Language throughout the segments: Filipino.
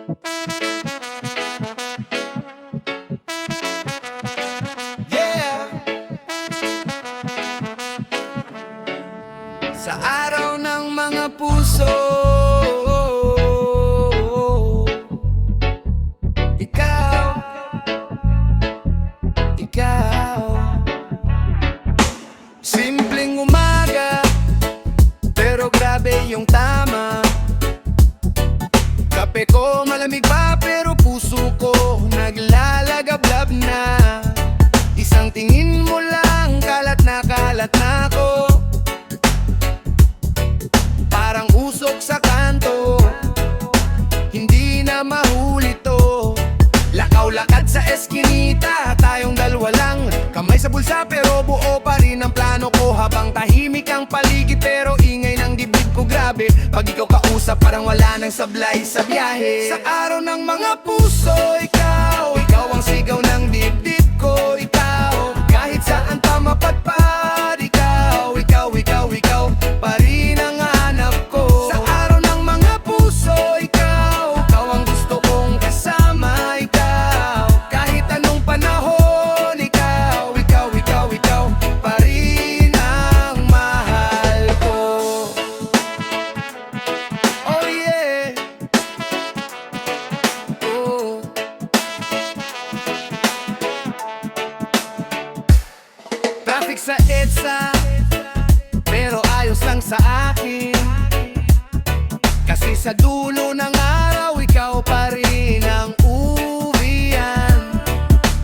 Yeah! Sa araw ng mga puso, ikaw, ikaw. Simpleng umaga, pero grabe yung tama. Kape ko malamig pa, pero puso ko naglalagablab na. Isang tingin mo lang, kalat na ako. Parang usok sa kanto, hindi na mahuli to. Lakaw-lakad sa eskinita, tayong dalawa lang. Kamay sa bulsa pero buo pa rin ang plano ko. Habang tahimik ang paligid pero ingay ng dibdib ko, grabe. Pag ikaw kausap parang wala nang sablay sa biyahe. Sa araw ng mga puso, ikaw, ikaw ang sigaw ng dibdib ko. Ikaw, kahit saan pa mapadpad. Ikaw, ikaw, ikaw, ikaw pa rin ang hanap ko. Sa araw ng mga puso, ikaw, ikaw ang gusto kong kasama. Ikaw, kahit anong panahon. Ikaw, ikaw, ikaw, ikaw pa rin ang mahal ko. Oh yeah. Oh. Traffic sa EDSA, pero ayos lang sa akin. Kasi sa dulo ng araw, ikaw pa rin ang uwian.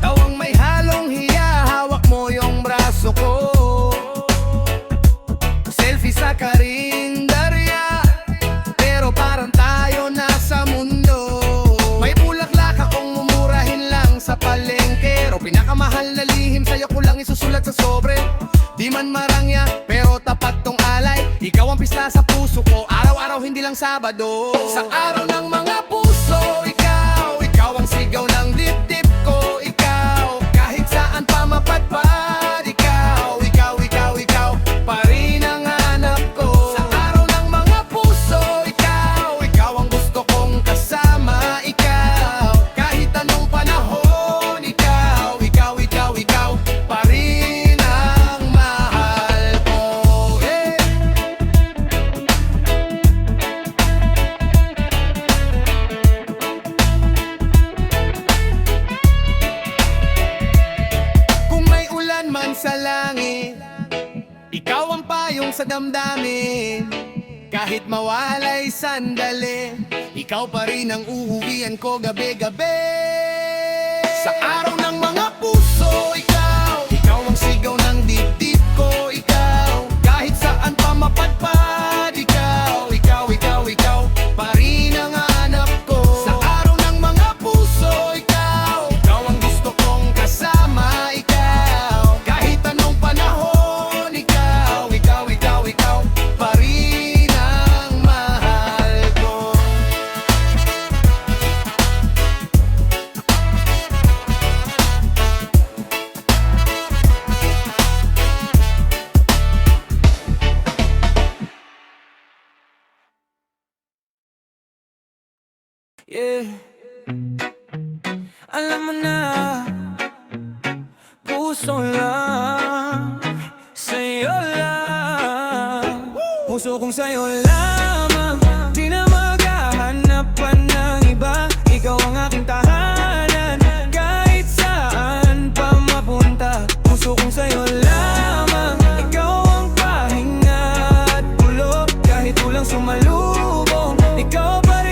Tawang may halong hiya, hawak mo yung braso ko. Selfie sa karinderya, pero parang tayo nasa mundo. May bulaklak akong mumurahin lang sa palengke, pero pinakamahal na lihim sa'yo ko lang isusulat sa sobre. Di man marangya, pero tapat tong alay. Ikaw ang pista sa puso ko, araw-araw hindi lang Sabado. Sa araw ng mga puso, ikaw, ikaw ang sigaw ng dibdib ko. Ikaw, kahit saan pa mapadpad. Ikaw, ikaw, ikaw, ikaw pa rin ang hanap ko. Sa araw ng mga puso, ikaw, ikaw ang gusto kong kasama. Ikaw, kahit anong panahon. Ikaw, ikaw, ikaw, ikaw pa rin ang mahal ko. Yeah. Kung may ulan man sa langit, ikaw ang payong sa damdamin. Kahit mawalay sandali, ikaw pa rin ang uuwian ko gabi-gabi. Sa araw ng mga puso, ikaw, ikaw ang sigaw ng dibdib ko. Ikaw, kahit saan pa mapadpad. Ikaw, ikaw, ikaw, ikaw pa rin ang hanap ko. Sa araw ng mga puso, ikaw, ikaw ang gusto kong kasama. Ikaw, kahit anong panahon. Ikaw, ikaw, ikaw, ikaw pa rin ang mahal ko. Yeah. Alam mo na, puso lang, sa'yo lang. Puso kong sa'yo lamang, di na maghahanap pa ng iba. Ikaw ang aking tahanan, kahit saan pa mapunta. Puso kong sa'yo lamang, ikaw ang pahinga at pulo. Kahit walang sumalubong, ikaw pa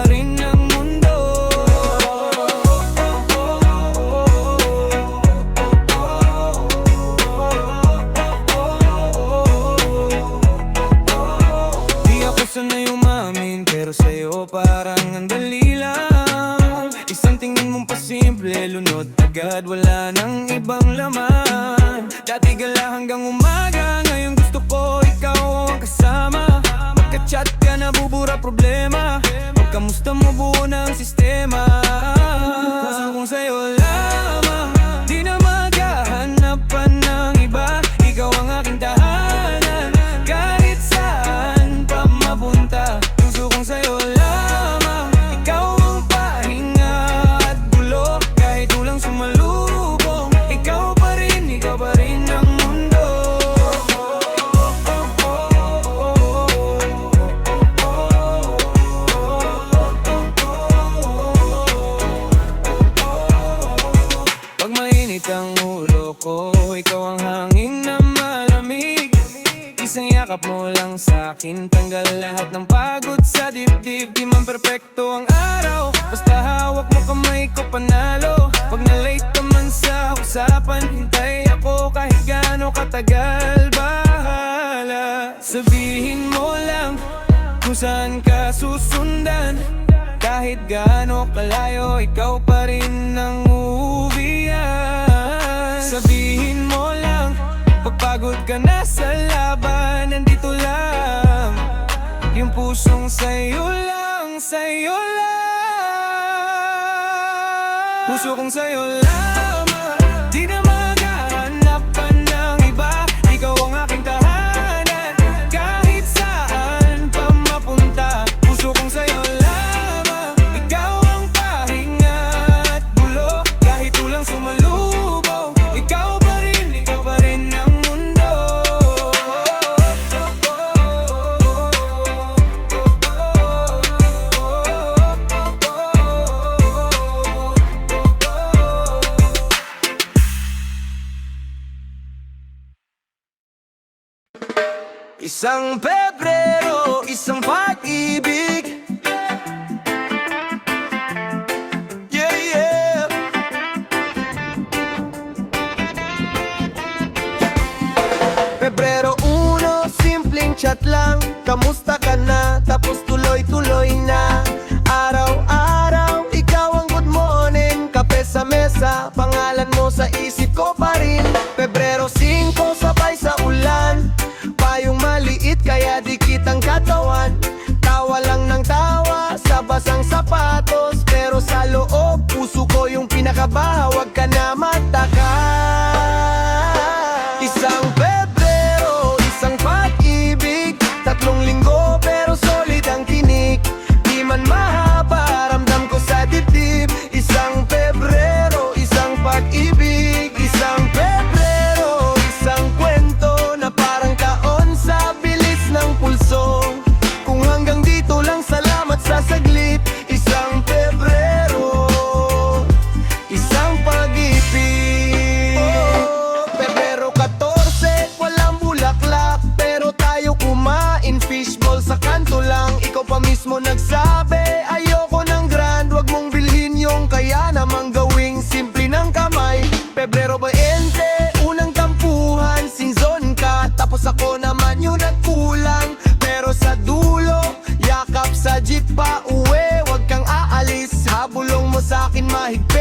rin ang mundo. Di ako sanay umamin, pero sa'yo parang ang dali lang. Isang tingin mong pasimple, lunod agad, wala nang ibang laman. Dati gala hanggang umaga, ngayon gusto ko ikaw ang kasama. Magka-chat ka na bubura problema, pagkamusta mo buo ng sistema. Puso kong sa'yo lamang, di na maghahanap pa ng iba. Ikaw ang aking tahanan, kahit saan pa mapunta. Puso kong sa'yo lamang, ikaw ang yakap mo lang sa'kin, tanggal lahat ng pagod sa dibdib. Di man perpekto ang araw, basta hawak mo kamay ko panalo. Pag na-late ka man sa usapan, hintay ako kahit gaano katagal. Bahala, sabihin mo lang kung saan ka susundan. Kahit gaano kalayo, ikaw pa rin ang uuwian. Sabihin mo lang, pagpagod ka na sa laban, nandito lang yung pusong sa'yo lang, sa'yo lang. Puso kong sa'yo lamang, di na maghahanap pa ng iba. Ikaw ang aking tahanan, kahit saan pa mapunta. Puso kong sa'yo lamang, ikaw ang pahinga at bulo. Kahit ulang sumalubong, ikaw pa rin ang mundo. Isang Pebrero, isang pag-ibig. Yeah, yeah. Pebrero 1, simpleng chat lang. Kamusta ka na? Tapos tuloy-tuloy na. Araw-araw, ikaw ang good morning. Kape sa mesa, pangalan mo sa isip ko pa rin. Pebrero 5, sabay sa ulan. Payong maliit kaya dikit ang katawan. Tawa lang ng tawa sa basang sapatos. Pero sa loob, puso ko yung pinakabaha. Huwag ka na mataka. Isang Pebrero, isang pag-ibig. 3 linggo pero solid ang tinik. Di man mahaba, ramdam ko sa dibdib. Isang Pebrero, isang pag-ibig. Isang Pebrero, isang kwento na parang taon sa bilis ng pulso. Kung hanggang dito lang, salamat sa saglit. Isang Pebrero, isang pag-ibig. Pebrero 14, walang bulaklak, pero tayo kumain fishball sa kanto lang. Ikaw pa mismo nagsabi, ayoko ng grand. Wag mong bilhin yung kaya namang gawing simple ng kamay. Pebrero 20, unang tampuhan, sinzon ka. Tapos ako naman yung nagkulang. Pero sa dulo, yakap sa jeep pa uwi. Wag kang aalis, habulong mo sa'kin mahigpit.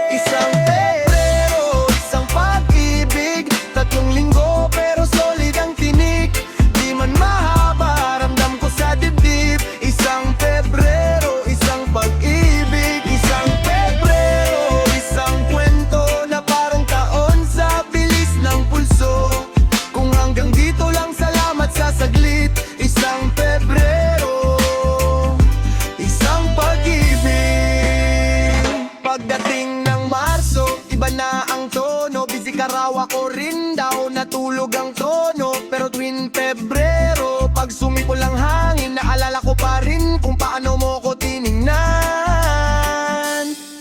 Isang Pebrero, isang pag-ibig. 3 linggo pero solid ang tinik. Di man mahaba, ramdam ko sa dibdib. Isang Pebrero, isang pag-ibig. Isang Pebrero, isang kwento na parang taon sa bilis ng pulso. Kung hanggang dito lang, salamat sa saglit. Isang Pebrero, isang pag-ibig. Pagdating ng Marso, iba na ang tono. Busy ka raw, ako rin daw, natulog ang trono. Pero tuwing Pebrero, pag sumipol ang hangin, naalala ko pa rin kung paano mo ko tiningnan.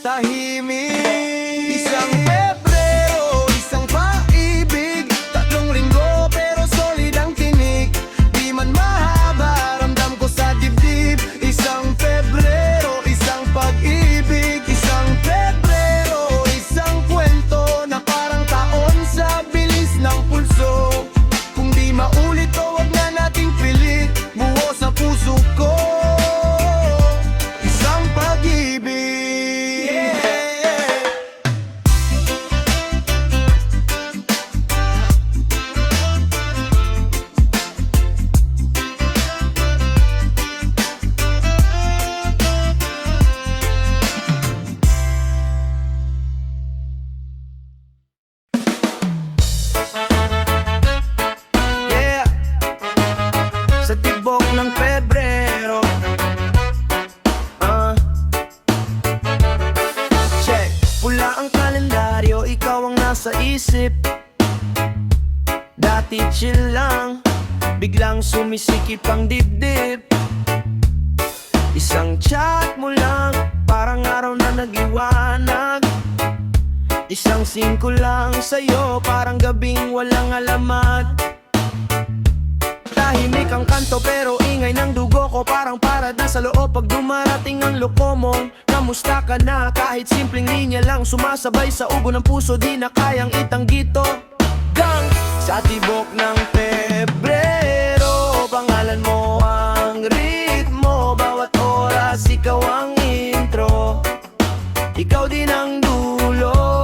Tahimik. Isang Pebrero, isang pag-ibig. 3 linggo pero solid ang tinik. Di man mahaba, ramdam ko sa dibdib. Isang Pebrero, isang pag-ibig. Isang Pebrero, isang kwento na parang taon sa bilis ng pulso. Kung di maulit to, wag na nating pilit. Buo sa puso ko, isang pag-ibig. Yeah. Yeah. Sa tibok ng Pebrero, check. Pula ang kalendaryo, ikaw ang nasa isip. Dati chill lang, biglang sumisikip ang dibdib. Isang chat mo lang, parang araw na nag-iwanag. Isang singko lang sa'yo, parang gabing walang alamat. Tahimik ang kanto pero ingay ng dugo ko, parang parad na sa loob pag dumarating ang loko mo. Kamusta ka na? Kahit simpleng linya lang sumasabay sa ubo ng puso, di na kayang itanggi to. Gang sa tibok ng Pebrero, pangalan mo ang ritmo, bawat oras ikaw ang intro, ikaw din ang dulo.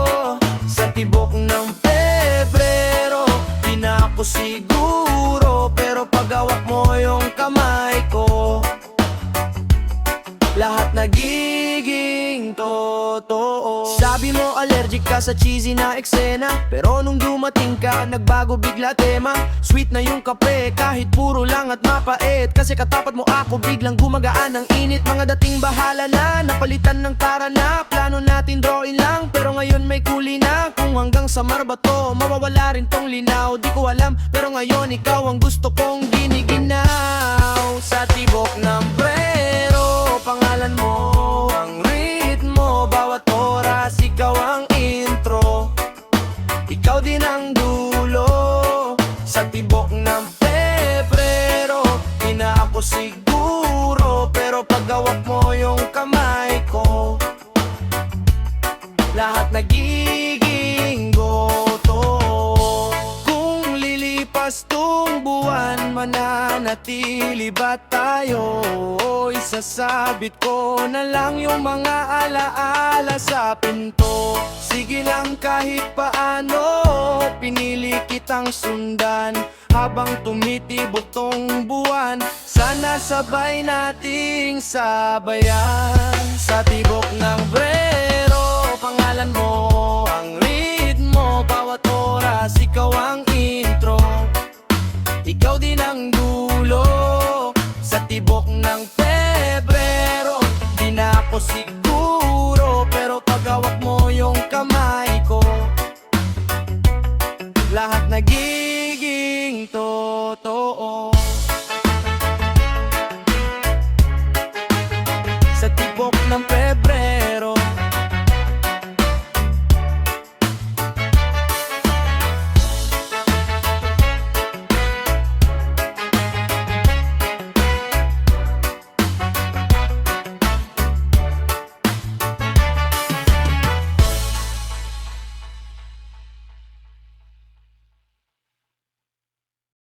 Sa tibok ng Pebrero, di na ako siguro, pero pag-awak mo yung kamay ko, lahat nagiging totoo. Sabi mo allergic ka sa cheesy na eksena, pero nung dumating ka, nagbago bigla tema. Sweet na yung kape, kahit puro lang at mapait, kasi katapat mo ako, biglang gumagaan ang init. Mga dating bahala na, napalitan ng tara na. Plano natin drawing lang, pero ngayon may kuli na. Kung hanggang sa mar ba to, mawawala rin tong linaw. Di ko alam, pero ngayon ikaw ang gusto kong giniginaw. Sa tibok ng Pebrero, pangalan mo ang ritmo, bawat oras ikaw ang intro, ikaw din ang dulo. Sa tibok ng Pebrero, di na ako siguro, pero pag-awak mo yung kamay ko, lahat nagiging goto. Kung lilipas tong buwan, mananatili ba tayo? Isasabit ko na lang yung mga alaala sa pinto. Sige lang kahit paano, pinili kitang sundan habang tumitibok tong buwan. Sana sabay nating sabayan. Sa tibok ng Pebrero, pangalan mo ang ritmo, bawat oras ikaw ang intro, ikaw din ang dulo. Sa tibok ng Pebrero, di na ako siguro, pero pag-awak mo yung kamay ko, lahat nagiging totoo. Sa tibok ng Pebrero,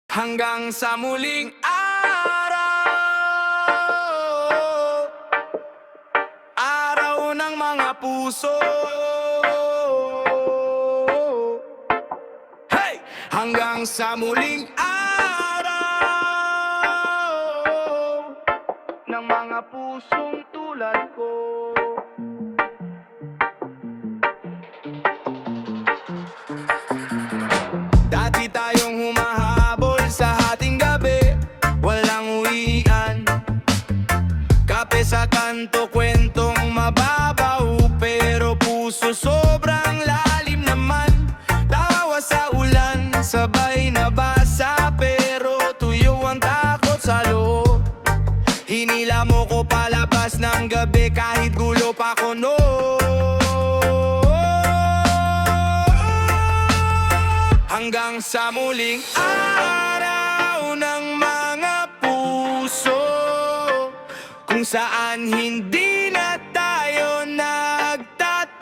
hanggang sa muling araw, araw ng mga puso. Hey! Hanggang sa muling araw ng mga pusong tulad ko. Dati tayong humahabol sa hating gabi, walang uwian, kape sa kanto, kwentong mababaw, pero puso sobrang lalim naman. Tawa sa ulan, sabay nabasa, pero tuyo ang takot sa loob. Hinila mo ko palabas ng gabi kahit gulo pa ko noon. Hanggang sa muling araw ng mga puso, kung saan hindi na tayo nagtatago.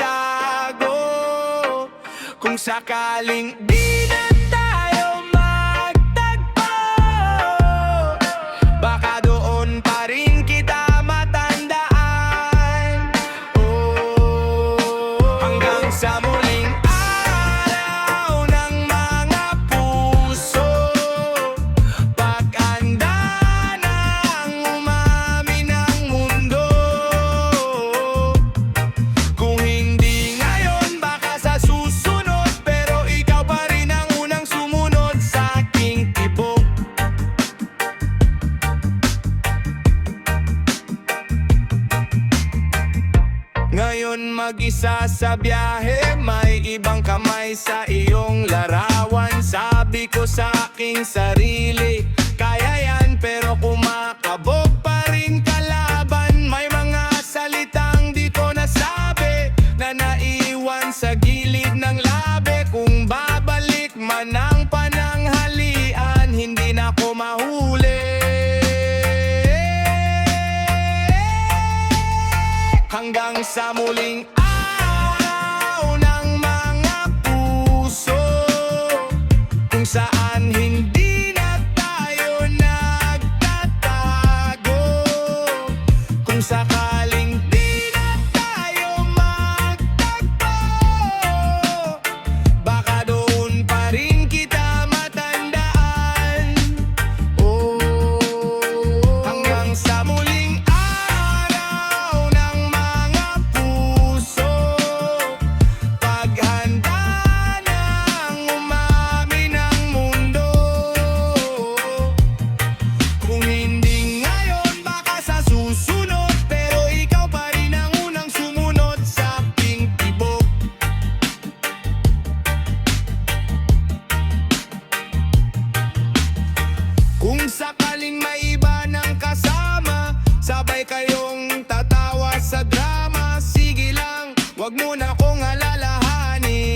Kung sakaling di na tayo magtagpo, baka doon pa rin kita matandaan. Oh, hanggang sa muling araw ng mga puso, pag-anda ng umamin ng mundo. Kung hindi ngayon, baka sa susunod, pero ikaw pa rin ang unang sumunod sa aking tibok. Ngayon mag-isa sa biyahe, may ibang kamay sa iyong larawan. Sabi ko sa aking sarili, kaya yan, pero kumakabog pa rin kalaban. May mga salitang di ko nasabi, na naiwan sa gilid ng sa muling araw ng mga puso, kung saan hindi na tayo nagtatago. Kung sakaling di na tayo magtagpo, baka doon pa rin kita matandaan. Oh, hanggang sa muling araw ng mga puso, paghanda ng umamin ang mundo. Kung hindi ngayon, baka sa susunod, pero ikaw pa rin ang unang sumunod sa aking tibok. Kung sakaling may iba ng kasama, sabay kayong tatawa sa drama, sige lang, wag mo na kong alalahanin.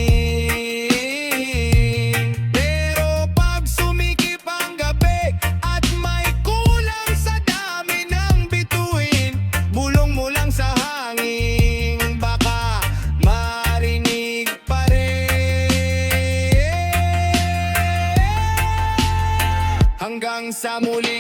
Pero pag sumikip ang gabi at may kulang sa dami ng bituin, bulong mo lang sa hangin, baka marinig pa rin. Hanggang sa muli